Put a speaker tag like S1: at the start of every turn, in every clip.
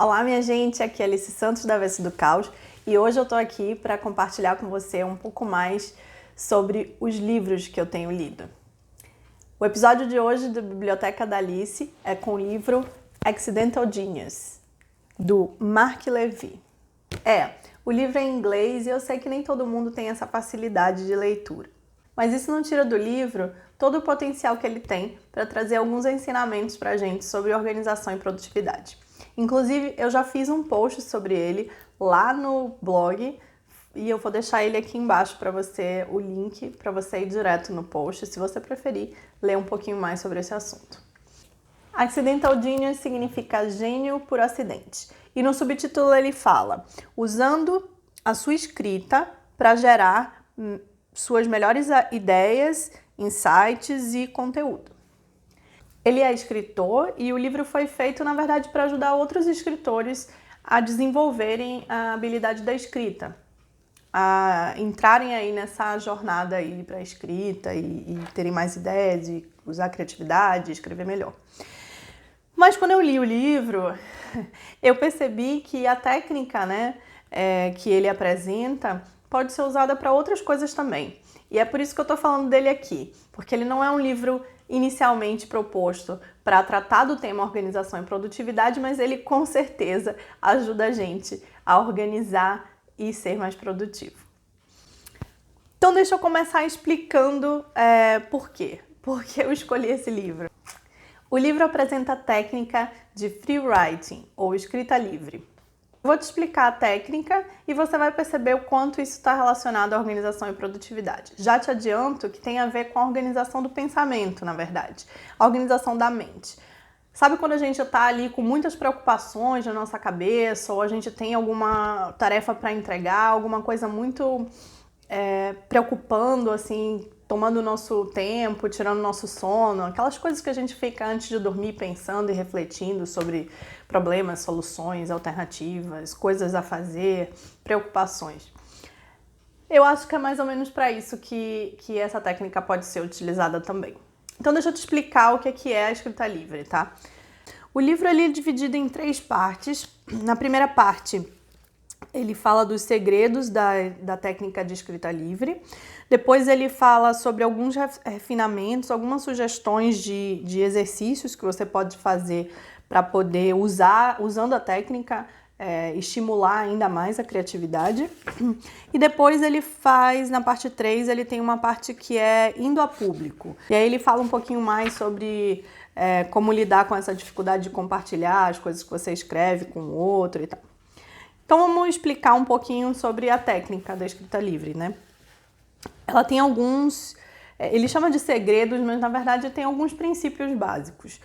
S1: Olá, minha gente, aqui é Alice Santos da Avesso do Caos e hoje eu tô aqui para compartilhar com você um pouco mais sobre os livros que eu tenho lido. O episódio de hoje da Biblioteca da Alice é com o livro Accidental Genius, do Mark Levy. O livro é em inglês e eu sei que nem todo mundo tem essa facilidade de leitura. Mas isso não tira do livro todo o potencial que ele tem para trazer alguns ensinamentos para a gente sobre organização e produtividade. Inclusive, eu já fiz um post sobre ele lá no blog e eu vou deixar ele aqui embaixo para você, o link para você ir direto no post, se você preferir ler um pouquinho mais sobre esse assunto. Accidental Genius significa gênio por acidente. E no subtítulo ele fala, usando a sua escrita para gerar suas melhores ideias, insights e conteúdo. Ele é escritor e o livro foi feito, na verdade, para ajudar outros escritores a desenvolverem a habilidade da escrita, a entrarem aí nessa jornada aí para a escrita e terem mais ideias, e usar a criatividade, escrever melhor. Mas quando eu li o livro, eu percebi que a técnica, que ele apresenta pode ser usada para outras coisas também. E é por isso que eu estou falando dele aqui, porque ele não é um livro inicialmente proposto para tratar do tema organização e produtividade, mas ele com certeza ajuda a gente a organizar e ser mais produtivo. Então deixa eu começar explicando por quê eu escolhi esse livro. O livro apresenta a técnica de free writing, ou escrita livre. Vou te explicar a técnica e você vai perceber o quanto isso está relacionado à organização e produtividade. Já te adianto que tem a ver com a organização do pensamento, na verdade, a organização da mente. Sabe quando a gente está ali com muitas preocupações na nossa cabeça, ou a gente tem alguma tarefa para entregar, alguma coisa muito preocupando, assim, tomando o nosso tempo, tirando o nosso sono, aquelas coisas que a gente fica antes de dormir pensando e refletindo sobre problemas, soluções, alternativas, coisas a fazer, preocupações. Eu acho que é mais ou menos para isso que essa técnica pode ser utilizada também. Então deixa eu te explicar o que é a escrita livre, tá? O livro ele é dividido em 3 partes. Na primeira parte, ele fala dos segredos da técnica de escrita livre. Depois ele fala sobre alguns refinamentos, algumas sugestões de exercícios que você pode fazer para poder usando a técnica, estimular ainda mais a criatividade. E depois ele faz, na parte 3, ele tem uma parte que é indo a público. E aí ele fala um pouquinho mais sobre como lidar com essa dificuldade de compartilhar as coisas que você escreve com o outro e tal. Então vamos explicar um pouquinho sobre a técnica da escrita livre, né? Ela tem alguns, ele chama de segredos, mas na verdade tem alguns princípios básicos.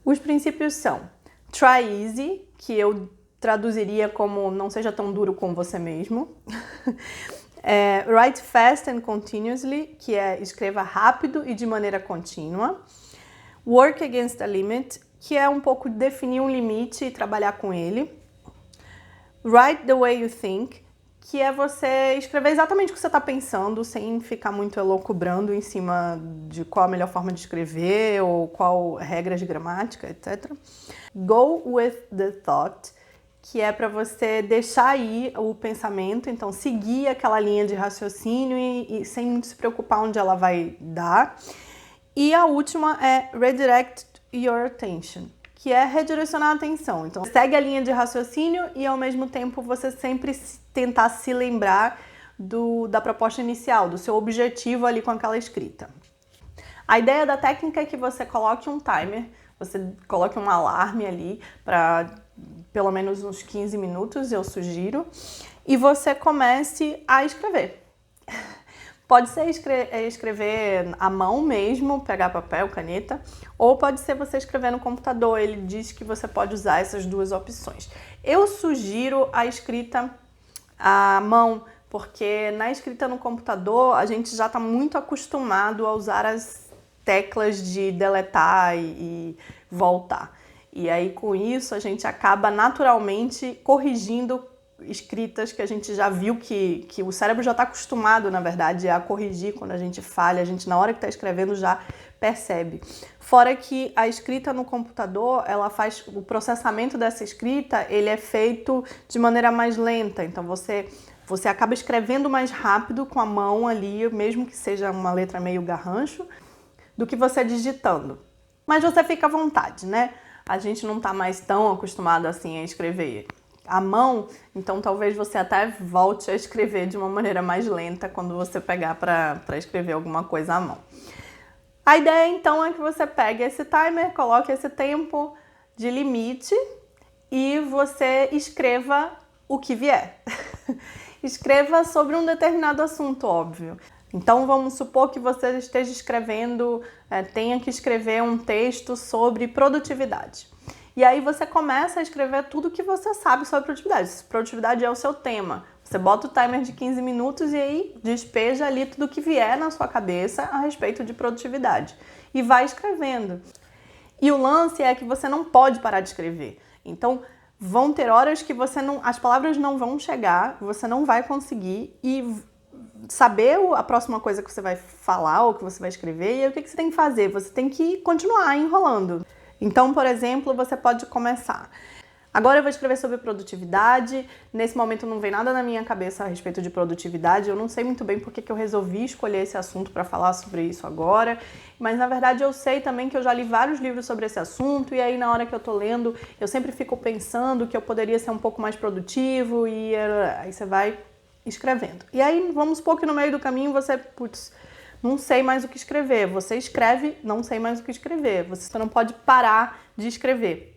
S1: Os princípios são try easy, que eu traduziria como não seja tão duro com você mesmo. Write fast and continuously, que é escreva rápido e de maneira contínua. Work against a limit, que é um pouco definir um limite e trabalhar com ele. Write the way you think, que é você escrever exatamente o que você está pensando, sem ficar muito elucubrando em cima de qual a melhor forma de escrever ou qual regras de gramática, etc. Go with the thought, que é para você deixar aí o pensamento, então seguir aquela linha de raciocínio e sem muito se preocupar onde ela vai dar. E a última é redirect your attention, que é redirecionar a atenção. Então, segue a linha de raciocínio e, ao mesmo tempo, você sempre tentar se lembrar da proposta inicial, do seu objetivo ali com aquela escrita. A ideia da técnica é que você coloque um timer, você coloque um alarme ali para pelo menos uns 15 minutos, eu sugiro, e você comece a escrever. Pode ser escrever à mão mesmo, pegar papel, caneta, ou pode ser você escrever no computador. Ele diz que você pode usar essas duas opções. Eu sugiro a escrita à mão, porque na escrita no computador a gente já está muito acostumado a usar as teclas de deletar e voltar. E aí com isso a gente acaba naturalmente corrigindo escritas que a gente já viu que o cérebro já está acostumado, na verdade, a corrigir quando a gente falha. A gente, na hora que está escrevendo, já percebe. Fora que a escrita no computador, ela faz o processamento dessa escrita, ele é feito de maneira mais lenta. Então você acaba escrevendo mais rápido com a mão ali, mesmo que seja uma letra meio garrancho, do que você digitando. Mas você fica à vontade, né? A gente não tá mais tão acostumado assim a escrever à mão, então talvez você até volte a escrever de uma maneira mais lenta quando você pegar para escrever alguma coisa à mão. A ideia então é que você pegue esse timer, coloque esse tempo de limite e você escreva o que vier. Escreva sobre um determinado assunto, óbvio. Então vamos supor que você esteja escrevendo, tenha que escrever um texto sobre produtividade. E aí você começa a escrever tudo que você sabe sobre produtividade. Se produtividade é o seu tema, você bota o timer de 15 minutos e aí despeja ali tudo que vier na sua cabeça a respeito de produtividade. E vai escrevendo. E o lance é que você não pode parar de escrever. Então vão ter horas que as palavras não vão chegar, você não vai conseguir e saber a próxima coisa que você vai falar ou que você vai escrever, e aí o que você tem que fazer? Você tem que continuar enrolando. Então, por exemplo, você pode começar. Agora eu vou escrever sobre produtividade. Nesse momento não vem nada na minha cabeça a respeito de produtividade. Eu não sei muito bem por que eu resolvi escolher esse assunto para falar sobre isso agora. Mas na verdade eu sei também que eu já li vários livros sobre esse assunto. E aí na hora que eu tô lendo, eu sempre fico pensando que eu poderia ser um pouco mais produtivo. E aí você vai escrevendo. E aí vamos supor que no meio do caminho você, não sei mais o que escrever. Você escreve, não sei mais o que escrever. Você não pode parar de escrever.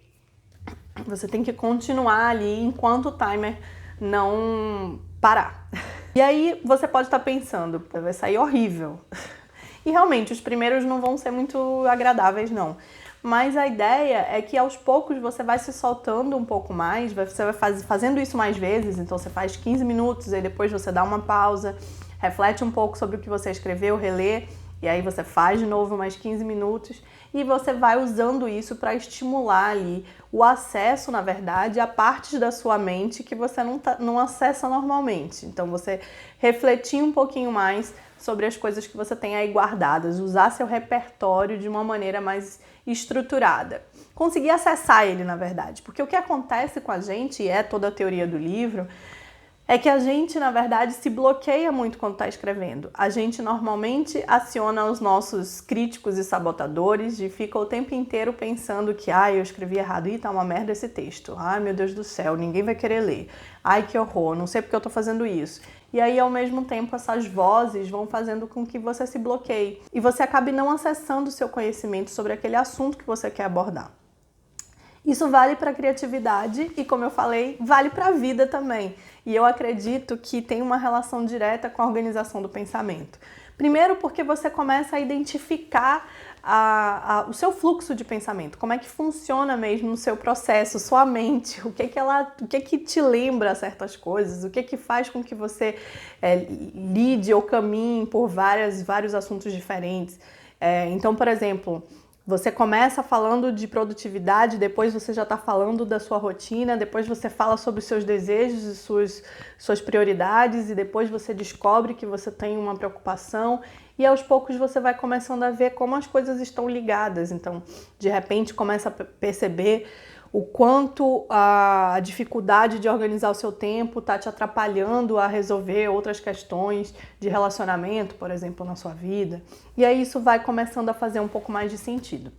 S1: Você tem que continuar ali enquanto o timer não parar. E aí você pode estar pensando, vai sair horrível. E realmente, os primeiros não vão ser muito agradáveis, não. Mas a ideia é que aos poucos você vai se soltando um pouco mais, você vai fazendo isso mais vezes, então você faz 15 minutos, aí depois você dá uma pausa, reflete um pouco sobre o que você escreveu, relê, e aí você faz de novo mais 15 minutos e você vai usando isso para estimular ali o acesso, na verdade, a partes da sua mente que você não acessa normalmente. Então você refletir um pouquinho mais sobre as coisas que você tem aí guardadas, usar seu repertório de uma maneira mais estruturada. Conseguir acessar ele, na verdade, porque o que acontece com a gente, e é toda a teoria do livro, é que a gente, na verdade, se bloqueia muito quando está escrevendo. A gente normalmente aciona os nossos críticos e sabotadores e fica o tempo inteiro pensando que eu escrevi errado, tá uma merda esse texto. Ai, meu Deus do céu, ninguém vai querer ler. Ai, que horror, não sei porque eu tô fazendo isso. E aí, ao mesmo tempo, essas vozes vão fazendo com que você se bloqueie e você acabe não acessando o seu conhecimento sobre aquele assunto que você quer abordar. Isso vale para a criatividade e, como eu falei, vale para a vida também. E eu acredito que tem uma relação direta com a organização do pensamento. Primeiro porque você começa a identificar o seu fluxo de pensamento, como é que funciona mesmo o seu processo, sua mente, o que te lembra certas coisas, o que faz com que você lide ou caminhe por vários assuntos diferentes. Então, por exemplo, você começa falando de produtividade, depois você já está falando da sua rotina, depois você fala sobre os seus desejos e suas prioridades, e depois você descobre que você tem uma preocupação, e aos poucos você vai começando a ver como as coisas estão ligadas. Então, de repente, começa a perceber o quanto a dificuldade de organizar o seu tempo está te atrapalhando a resolver outras questões de relacionamento, por exemplo, na sua vida. E aí isso vai começando a fazer um pouco mais de sentido.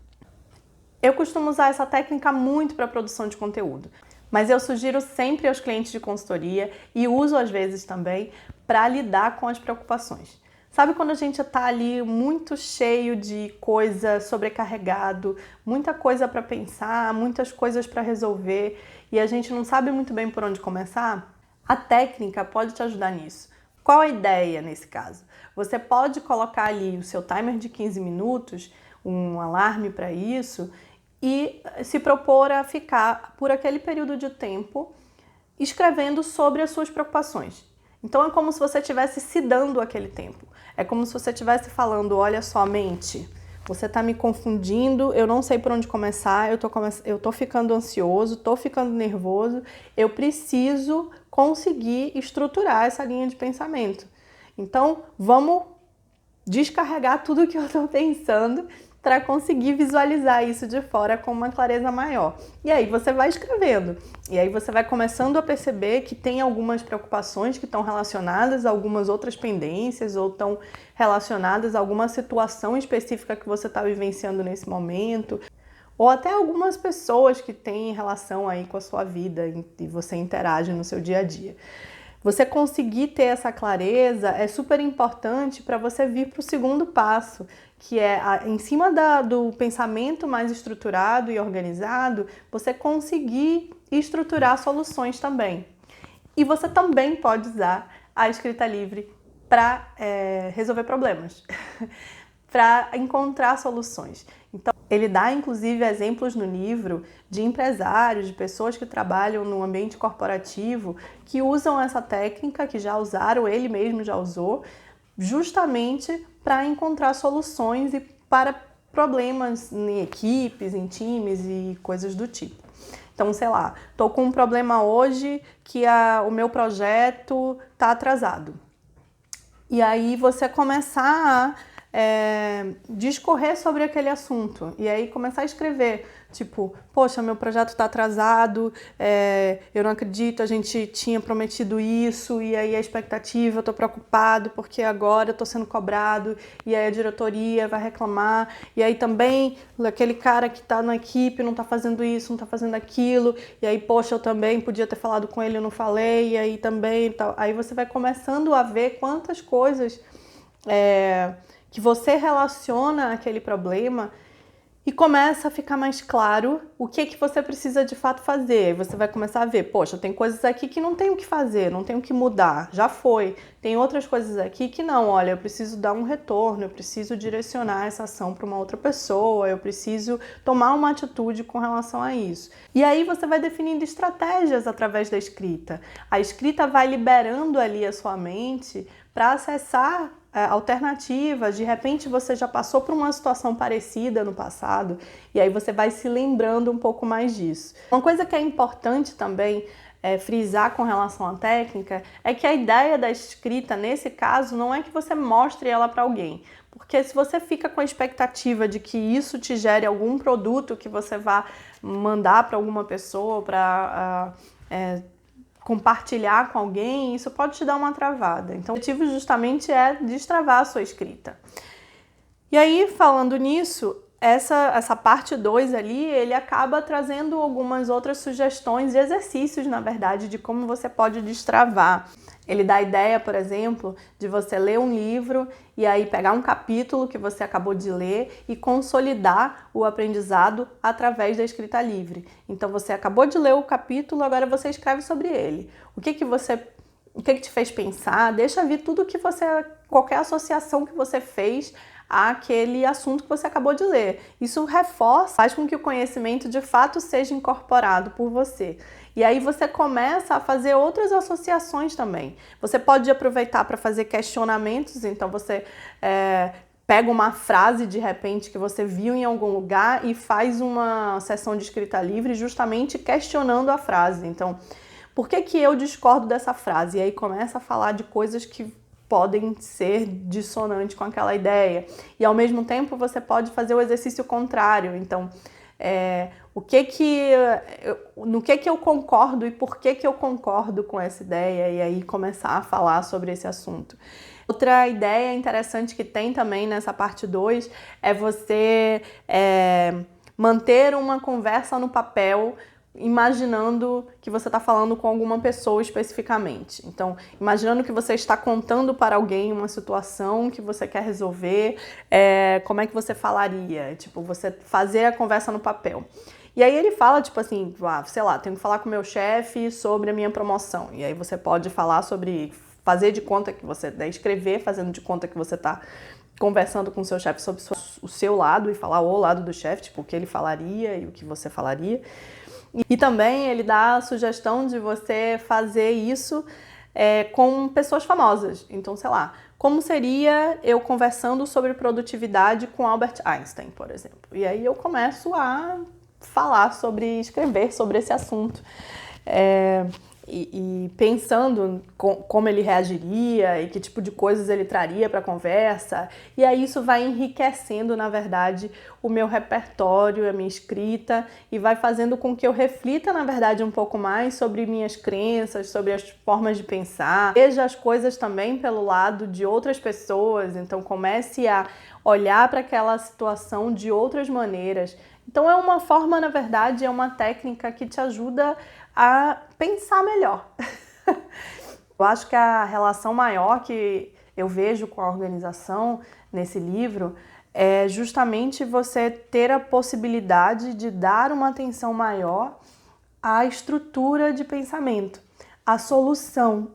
S1: Eu costumo usar essa técnica muito para a produção de conteúdo, mas eu sugiro sempre aos clientes de consultoria e uso às vezes também para lidar com as preocupações. Sabe quando a gente está ali muito cheio de coisa, sobrecarregado, muita coisa para pensar, muitas coisas para resolver e a gente não sabe muito bem por onde começar? A técnica pode te ajudar nisso. Qual a ideia nesse caso? Você pode colocar ali o seu timer de 15 minutos, um alarme para isso e se propor a ficar por aquele período de tempo escrevendo sobre as suas preocupações. Então é como se você estivesse se dando aquele tempo. É como se você estivesse falando, olha só, mente, você está me confundindo, eu não sei por onde começar, eu tô ficando ansioso, tô ficando nervoso, eu preciso conseguir estruturar essa linha de pensamento. Então, vamos descarregar tudo que eu estou pensando para conseguir visualizar isso de fora com uma clareza maior. E aí você vai escrevendo, e aí você vai começando a perceber que tem algumas preocupações que estão relacionadas a algumas outras pendências ou estão relacionadas a alguma situação específica que você está vivenciando nesse momento, ou até algumas pessoas que têm relação aí com a sua vida e você interage no seu dia a dia. Você conseguir ter essa clareza é super importante para você vir para o segundo passo, que é, em cima do pensamento mais estruturado e organizado, você conseguir estruturar soluções também. E você também pode usar a escrita livre para resolver problemas, para encontrar soluções. Então, ele dá inclusive exemplos no livro de empresários, de pessoas que trabalham no ambiente corporativo que usam essa técnica, que já usaram, ele mesmo já usou, justamente para encontrar soluções e para problemas em equipes, em times e coisas do tipo. Então, sei lá, estou com um problema hoje que o meu projeto está atrasado. E aí você começar a discorrer sobre aquele assunto e aí começar a escrever, tipo, poxa, meu projeto está atrasado, eu não acredito, a gente tinha prometido isso e aí a expectativa, eu estou preocupado porque agora eu estou sendo cobrado e aí a diretoria vai reclamar e aí também aquele cara que está na equipe não está fazendo isso, não está fazendo aquilo e aí, poxa, eu também podia ter falado com ele, eu não falei e aí também, tal. Aí você vai começando a ver quantas coisas que você relaciona aquele problema e começa a ficar mais claro o que você precisa de fato fazer. Você vai começar a ver, poxa, tem coisas aqui que não tem o que fazer, não tem o que mudar, já foi. Tem outras coisas aqui que não, olha, eu preciso dar um retorno, eu preciso direcionar essa ação para uma outra pessoa, eu preciso tomar uma atitude com relação a isso. E aí você vai definindo estratégias através da escrita. A escrita vai liberando ali a sua mente para acessar alternativas. De repente você já passou por uma situação parecida no passado e aí você vai se lembrando um pouco mais disso. Uma coisa que é importante também frisar com relação à técnica é que a ideia da escrita nesse caso não é que você mostre ela para alguém, porque se você fica com a expectativa de que isso te gere algum produto que você vá mandar para alguma pessoa, para compartilhar com alguém, isso pode te dar uma travada. Então, o objetivo justamente é destravar a sua escrita. E aí, falando nisso, essa parte 2 ali, ele acaba trazendo algumas outras sugestões e exercícios, na verdade, de como você pode destravar. Ele dá a ideia, por exemplo, de você ler um livro e aí pegar um capítulo que você acabou de ler e consolidar o aprendizado através da escrita livre. Então, você acabou de ler o capítulo, agora você escreve sobre ele. O que te fez pensar? Deixa vir tudo que qualquer associação que você fez àquele assunto que você acabou de ler. Isso reforça, faz com que o conhecimento de fato seja incorporado por você. E aí você começa a fazer outras associações também. Você pode aproveitar para fazer questionamentos, então você pega uma frase de repente que você viu em algum lugar e faz uma sessão de escrita livre justamente questionando a frase. Então, por que eu discordo dessa frase? E aí começa a falar de coisas que podem ser dissonantes com aquela ideia. E ao mesmo tempo você pode fazer o exercício contrário. Então, no que eu concordo e por que eu concordo com essa ideia, e aí começar a falar sobre esse assunto. Outra ideia interessante que tem também nessa parte 2 é você manter uma conversa no papel, imaginando que você está falando com alguma pessoa especificamente. Então, imaginando que você está contando para alguém uma situação que você quer resolver, como é que você falaria? Tipo, você fazer a conversa no papel. E aí ele fala, tipo assim, sei lá, tenho que falar com o meu chefe sobre a minha promoção. E aí você pode falar sobre fazer de conta que você, escrever fazendo de conta que você está conversando com o seu chefe sobre o seu lado e falar o lado do chefe, tipo, o que ele falaria e o que você falaria. E também ele dá a sugestão de você fazer isso com pessoas famosas. Então, sei lá, como seria eu conversando sobre produtividade com Albert Einstein, por exemplo. E aí eu começo a falar escrever sobre esse assunto. e pensando como ele reagiria e que tipo de coisas ele traria para a conversa. E aí isso vai enriquecendo, na verdade, o meu repertório, a minha escrita, e vai fazendo com que eu reflita, na verdade, um pouco mais sobre minhas crenças, sobre as formas de pensar. Veja as coisas também pelo lado de outras pessoas, então comece a olhar para aquela situação de outras maneiras. Então é uma forma, na verdade, é uma técnica que te ajuda a pensar melhor. Eu acho que a relação maior que eu vejo com a organização nesse livro é justamente você ter a possibilidade de dar uma atenção maior à estrutura de pensamento, à solução,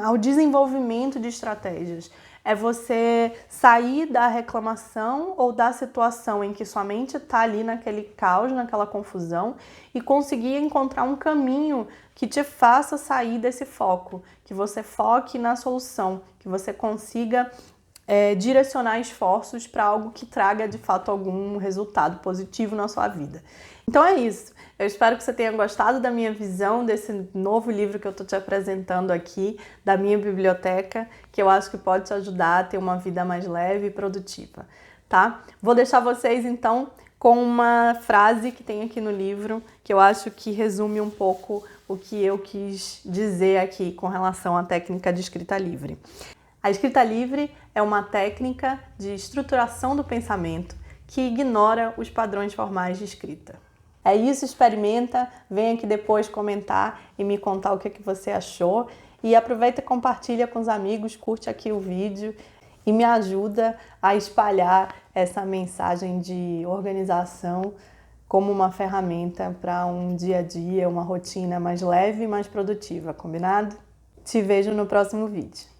S1: ao desenvolvimento de estratégias. É você sair da reclamação ou da situação em que sua mente está ali naquele caos, naquela confusão, e conseguir encontrar um caminho que te faça sair desse foco, que você foque na solução, que você consiga direcionar esforços para algo que traga de fato algum resultado positivo na sua vida. Então é isso. Eu espero que você tenha gostado da minha visão desse novo livro que eu estou te apresentando aqui, da minha biblioteca, que eu acho que pode te ajudar a ter uma vida mais leve e produtiva, tá? Vou deixar vocês então com uma frase que tem aqui no livro, que eu acho que resume um pouco o que eu quis dizer aqui com relação à técnica de escrita livre. A escrita livre é uma técnica de estruturação do pensamento que ignora os padrões formais de escrita. É isso, experimenta, vem aqui depois comentar e me contar o que você achou. E aproveita e compartilha com os amigos, curte aqui o vídeo e me ajuda a espalhar essa mensagem de organização como uma ferramenta para um dia a dia, uma rotina mais leve e mais produtiva, combinado? Te vejo no próximo vídeo.